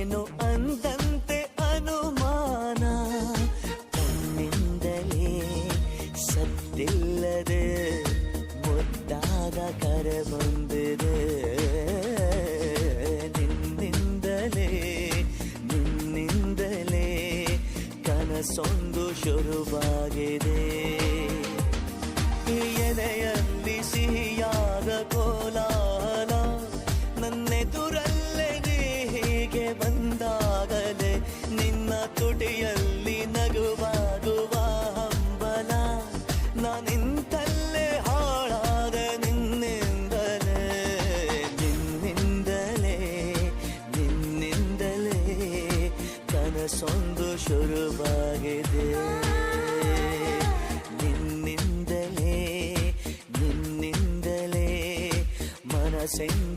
ಏನು ಅಂದಂತೆ ಅನುಮಾನ, ಕಣ್ಣಿಂದಲೇ ಸದ್ದಿಲ್ಲದೆ ಮುದ್ದಾದ ಕರೆ ಬಂದಿದೆ. ನಿನ್ನಿಂದಲೇ ಕನಸೊಂದು ಶುರುವಾಗಿದೆ. ಎದೆಯಲ್ಲಿ ಸಿಹಿಯಾದ ಕೋಲಾಹಲ, ನನ್ನೆದುರಲ್ಲೇ ನೀ ಹೀಗೆ ಬಂದಾಗಲೇ ನಿನ್ನ ತುಟಿಯಲ್ಲಿ ನಗುವಾಗುವ ಹಂಬಲ. ನಾನಿಂತಲ್ಲೇ ಹಾಳಾದ ನಿನ್ನಿಂದಲೇ ಕನಸೊಂದು ಶುರುವಾಗಿದೆ. ನಿನ್ನಿಂದಲೇ ಮನಸ್ಸಿಂದ